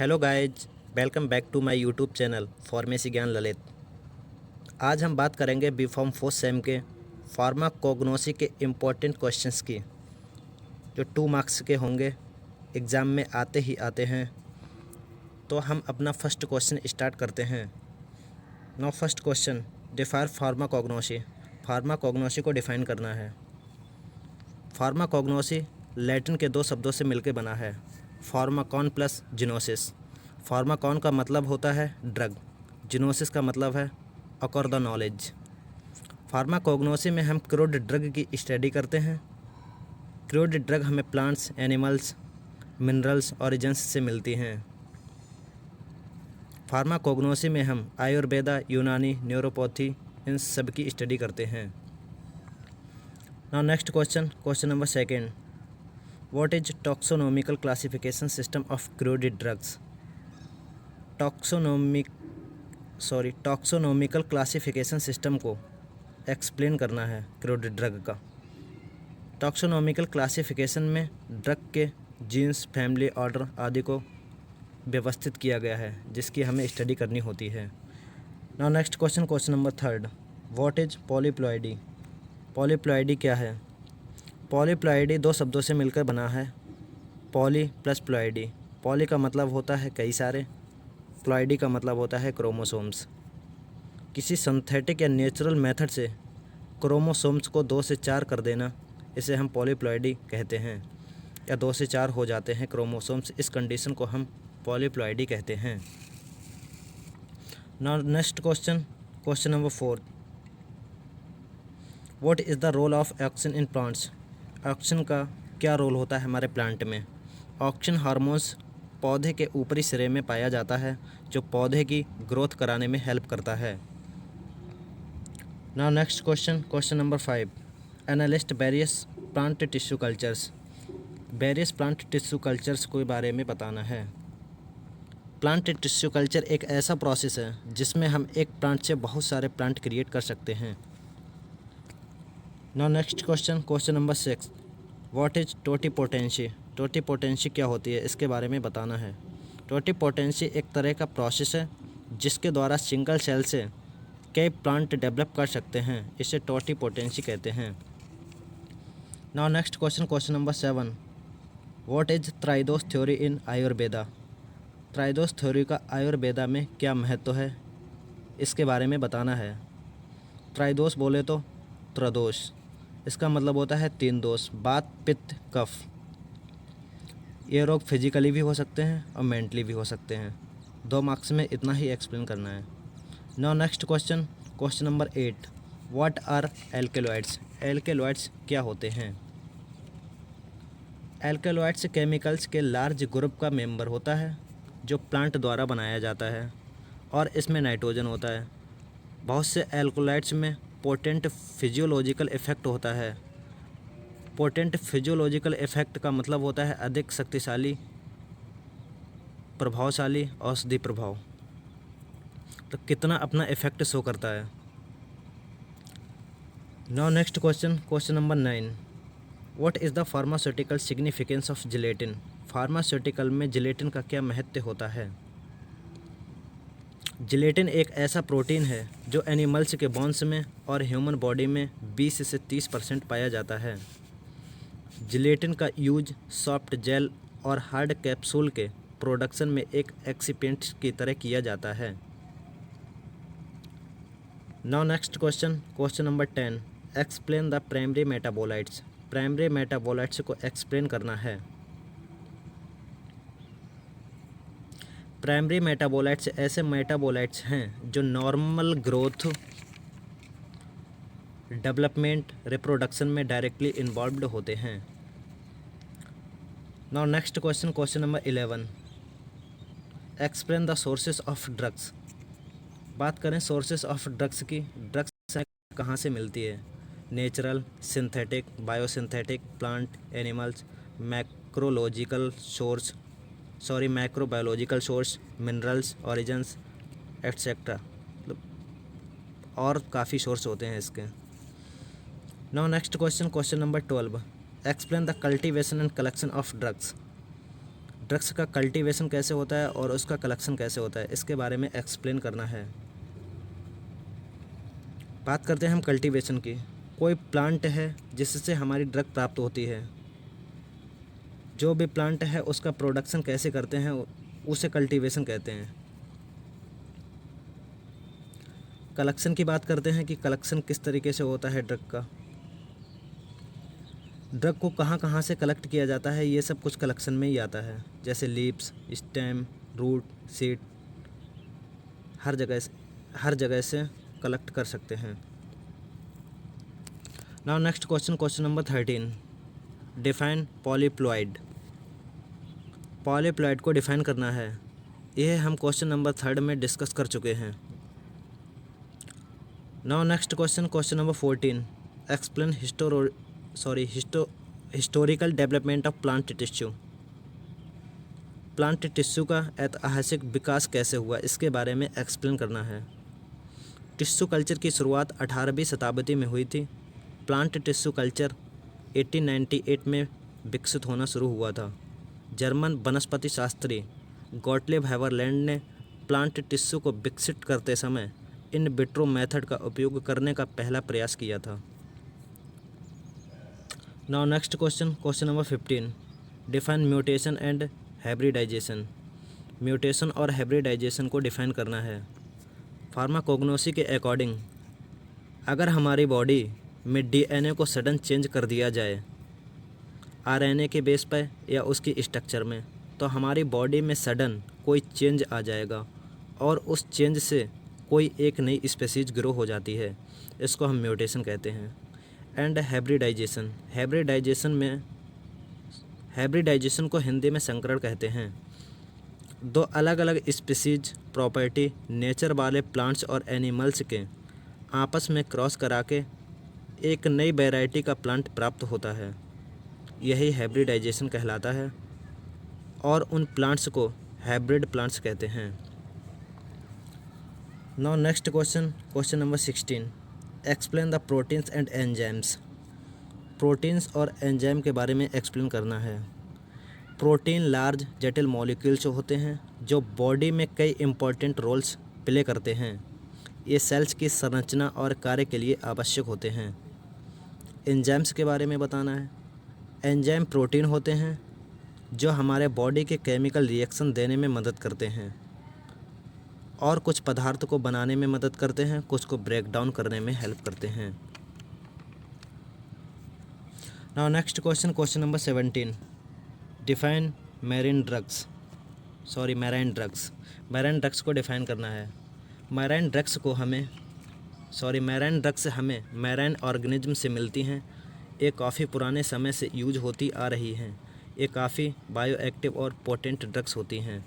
Hello guys, welcome back to my YouTube channel pharmacy Gyan Lalit. आज हम बात करेंगे बी फॉर्म फोर्थ सेम के फार्माकोग्नोसी के इम्पोर्टेंट क्वेश्चंस की, जो 2 मार्क्स के होंगे, एग्ज़ाम में आते ही आते हैं। तो हम अपना फर्स्ट क्वेश्चन स्टार्ट करते हैं। Now first question, define pharmacognosy. Pharmacognosy को डिफ़ाइन करना है। फार्माकोग्नोसी लैटिन के 2 शब्दों से मिलकर बना है, फार्माकॉन प्लस जिनोसिस। फार्माकॉन का मतलब होता है ड्रग, जिनोसिस का मतलब है अक्वायर द नॉलेज। फार्माकोग्नोसी में हम क्रूड ड्रग की स्टडी करते हैं। क्रूड ड्रग हमें प्लांट्स, एनिमल्स, मिनरल्स, ऑरिजिन्स से मिलती हैं। फार्माकोग्नोसी में हम आयुर्वेदा, यूनानी, न्यूरोपैथी, इन सब की स्टडी करते हैं। Now next question, question number second, what is taxonomical classification system of crude drugs. Taxonomical classification system को एक्सप्लेन करना है क्रूड ड्रग का। टॉक्सोनोमिकल क्लासिफिकेशन में ड्रग के जीन्स, फैमिली, ऑर्डर आदि को व्यवस्थित किया गया है, जिसकी हमें स्टडी करनी होती है। Now next question, question number third, what is polyploidy. Polyploidy क्या है। पॉलीप्लॉइडी 2 शब्दों से मिलकर बना है, पॉली प्लस प्लॉइडी। पॉली का मतलब होता है कई सारे, प्लॉइडी का मतलब होता है क्रोमोसोम्स। किसी सिंथेटिक या नेचुरल मेथड से क्रोमोसोम्स को 2 से 4 कर देना, इसे हम पॉलीप्लॉइडी कहते हैं, या 2 से 4 हो जाते हैं क्रोमोसोम्स, इस कंडीशन को हम पॉलीप्लॉइडी कहते हैं। Now next question, question number 4, what is the role of auxin in plants. Auxin का क्या रोल होता है हमारे प्लांट में। ऑक्सिन हार्मोन्स पौधे के ऊपरी सिरे में पाया जाता है, जो पौधे की ग्रोथ कराने में हेल्प करता है। Now next question, question number 5, analyst various plant tissue cultures. Various plant tissue cultures के बारे में बताना है। प्लांट टिश्यू कल्चर एक ऐसा प्रोसेस है जिसमें हम एक प्लांट से बहुत सारे प्लांट क्रिएट कर सकते हैं। Now next question, question number 6, what is totipotency. Totipotency क्या होती है, इसके बारे में बताना है। टोटिपोटेंसी एक तरह का प्रोसेस है जिसके द्वारा सिंगल सेल से कई प्लांट डेवलप कर सकते हैं, इसे टोटिपोटेंसी कहते हैं। Now next question, question number 7, what is Tridosha theory in Ayurveda. Tridosha theory का आयुर्वेदा में क्या महत्व है, इसके बारे में बताना है। त्राइदोष बोले तो त्रयोदोष, इसका मतलब होता है 3 दोष, वात, पित्त, कफ। ये रोग फिजिकली भी हो सकते हैं और मेंटली भी हो सकते हैं। 2 मार्क्स में इतना ही एक्सप्लेन करना है। Now next question, question number 8, what are alkaloids. Alkaloids क्या होते हैं। एल्केलॉइड्स केमिकल्स के लार्ज ग्रुप का मेंबर होता है, जो प्लांट द्वारा बनाया जाता है, और इसमें नाइट्रोजन होता है। बहुत से एल्कोलाइड्स में पोटेंट फिजियोलॉजिकल इफ़ेक्ट होता है। पोटेंट फिजियोलॉजिकल इफ़ेक्ट का मतलब होता है अधिक शक्तिशाली, प्रभावशाली औषधि प्रभाव। तो कितना अपना इफ़ेक्ट शो करता है। Now next question, question number 9, what is the pharmaceutical significance of gelatin. Pharmaceutical में जिलेटिन का क्या महत्व होता है। जिलेटिन एक ऐसा प्रोटीन है जो एनिमल्स के बोन्स में और ह्यूमन बॉडी में 20 से 30% पाया जाता है। जिलेटिन का यूज सॉफ्ट जेल और हार्ड कैप्सूल के प्रोडक्शन में एक एक्सिपिएंट की तरह किया जाता है। Now next question, question number 10, explain the primary metabolites. Primary metabolites को एक्सप्लेन करना है। प्राइमरी मेटाबोलाइट्स ऐसे मेटाबोलाइट्स हैं जो नॉर्मल ग्रोथ, डेवलपमेंट, रिप्रोडक्शन में डायरेक्टली इन्वॉल्व्ड होते हैं। Now next question, question number 11, explain the sources of drugs. बात करें सोर्सेस ऑफ ड्रग्स की, ड्रग्स कहाँ से मिलती है। Natural, synthetic, biosynthetic, plant, animals, microbiological source, minerals, origins, etcetera, और काफ़ी सोर्स होते हैं इसके। Now next question, question number 12, explain the cultivation and collection of drugs. Drugs का कल्टीवेशन कैसे होता है और उसका कलेक्शन कैसे होता है, इसके बारे में एक्सप्लेन करना है। बात करते हैं हम कल्टीवेशन की। कोई प्लांट है जिससे हमारी ड्रग प्राप्त होती है, जो भी प्लांट है उसका प्रोडक्शन कैसे करते हैं उसे कल्टीवेशन कहते हैं। कलेक्शन की बात करते हैं कि कलेक्शन किस तरीके से होता है ड्रग का। ड्रग को कहाँ कहाँ से कलेक्ट किया जाता है, ये सब कुछ कलेक्शन में ही आता है, जैसे लीव्स, स्टेम, रूट, सीड, हर जगह से कलेक्ट कर सकते हैं। Now next question, question number 13, define polyploid. Polyploid को डिफाइन करना है, यह हम क्वेश्चन नंबर 3 में डिस्कस कर चुके हैं। Now next question, question number 14, explain historical development of plant tissue. Plant tissue का ऐतिहासिक विकास कैसे हुआ, इसके बारे में एक्सप्लेन करना है। टिश्यू कल्चर की शुरुआत 18वीं शताब्दी में हुई थी। प्लांट टिश्यू कल्चर 1898 में विकसित होना शुरू हुआ था। जर्मन वनस्पति शास्त्री गॉटलिब हेवरलैंड ने प्लांट टिश्यू को विकसित करते समय इन विट्रो मेथड का उपयोग करने का पहला प्रयास किया था। Now next question, question number 15, define mutation and hybridization. Mutation और हाइब्रिडाइजेशन को डिफाइन करना है। फार्माकोग्नोसी के अकॉर्डिंग अगर हमारी बॉडी में डीएनए को सडन चेंज कर दिया जाए आरएनए के बेस पर या उसकी स्ट्रक्चर में, तो हमारी बॉडी में सडन कोई चेंज आ जाएगा और उस चेंज से कोई एक नई स्पेसीज ग्रो हो जाती है, इसको हम म्यूटेशन कहते हैं। एंड हाइब्रिडाइजेशन को हिंदी में संकरण कहते हैं। दो अलग अलग स्पीसीज प्रॉपर्टी नेचर वाले प्लांट्स और एनिमल्स के आपस में क्रॉस करा के एक नई वैरायटी का प्लांट प्राप्त होता है, यही हाइब्रिडाइजेशन कहलाता है और उन प्लांट्स को हाइब्रिड प्लांट्स कहते हैं। Now next question, question number 16, explain the proteins and enzymes. Proteins और एंजाइम के बारे में एक्सप्लेन करना है। प्रोटीन लार्ज जटिल मॉलिक्यूल्स होते हैं जो बॉडी में कई इम्पोर्टेंट रोल्स प्ले करते हैं। ये सेल्स की संरचना और कार्य के लिए आवश्यक होते हैं। एंजाइम्स के बारे में बताना है। एंजाइम प्रोटीन होते हैं जो हमारे बॉडी के केमिकल रिएक्शन देने में मदद करते हैं और कुछ पदार्थ को बनाने में मदद करते हैं, कुछ को ब्रेक डाउन करने में हेल्प करते हैं। Now next question, question number 17, define marine drugs. Marine drugs को डिफाइन करना है। मैराइन ड्रग्स हमें मैराइन ऑर्गेनिज्म से मिलती हैं। ये काफ़ी पुराने समय से यूज होती आ रही हैं। ये काफ़ी बायोएक्टिव और पोटेंट ड्रग्स होती हैं।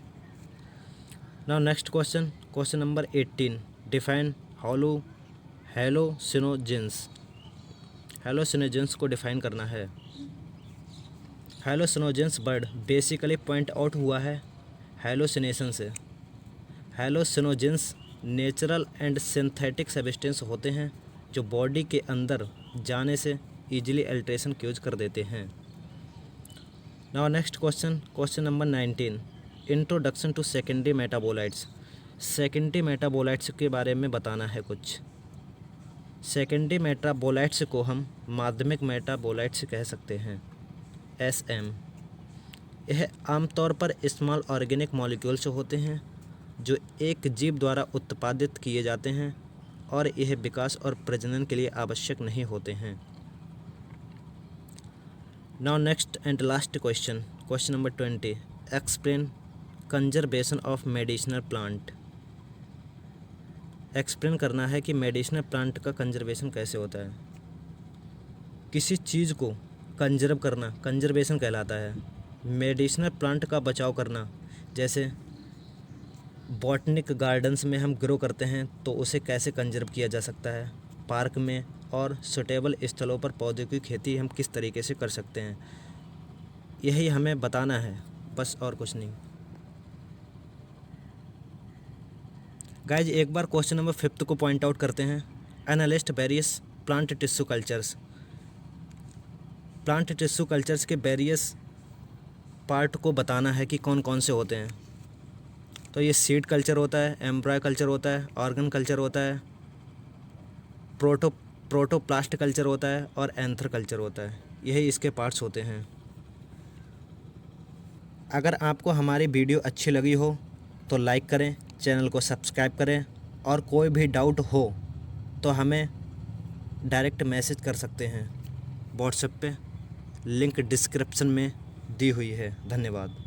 Now next question, question number 18, define हेलोसिनोजेंस। हेलोसिनोजेंस को डिफाइन करना है। हेलोसिनोजेंस वर्ड बेसिकली पॉइंट आउट हुआ है हेलोसिनेशन से। हेलोसिनोजेंस नेचुरल एंड सिंथेटिक सब्सटेंस होते हैं जो बॉडी के अंदर जाने से ईजिली अल्ट्रेशन क्यूज कर देते हैं। Now next question, question number 19, introduction to secondary metabolites. Secondary metabolites के बारे में बताना है कुछ। सेकेंडरी मेटाबोलाइट्स को हम माध्यमिक मेटाबोलाइट्स कह सकते हैं, SM। यह आमतौर पर स्मॉल ऑर्गेनिक मॉलिक्यूल्स होते हैं जो एक जीव द्वारा उत्पादित किए जाते हैं और यह विकास और प्रजनन के लिए आवश्यक नहीं होते हैं। Now next and last question, question number 20, explain conservation of medicinal plant. Explain करना है कि मेडिसिनल प्लांट का कंजर्वेशन कैसे होता है। किसी चीज़ को कंजर्व करना कंजर्वेशन कहलाता है। मेडिसिनल प्लांट का बचाव करना, जैसे बॉटनिक गार्डन्स में हम ग्रो करते हैं तो उसे कैसे कंजर्व किया जा सकता है, पार्क में और सुटेबल स्थलों पर पौधों की खेती हम किस तरीके से कर सकते हैं, यही हमें बताना है, बस और कुछ नहीं। गाइज एक बार क्वेश्चन नंबर 5 को पॉइंट आउट करते हैं। Analyst various plant tissue cultures. Plant tissue cultures के वेरियस पार्ट को बताना है कि कौन कौन से होते हैं। तो ये सीड कल्चर होता है, एम्ब्रॉय कल्चर होता है, ऑर्गन कल्चर होता है, प्रोटोप्लास्ट कल्चर होता है और एंथर कल्चर होता है। यही इसके पार्ट्स होते हैं। अगर आपको हमारी वीडियो अच्छी लगी हो तो लाइक करें, चैनल को सब्सक्राइब करें और कोई भी डाउट हो तो हमें डायरेक्ट मैसेज कर सकते हैं व्हाट्सएप पे। लिंक डिस्क्रिप्शन में दी हुई है। धन्यवाद।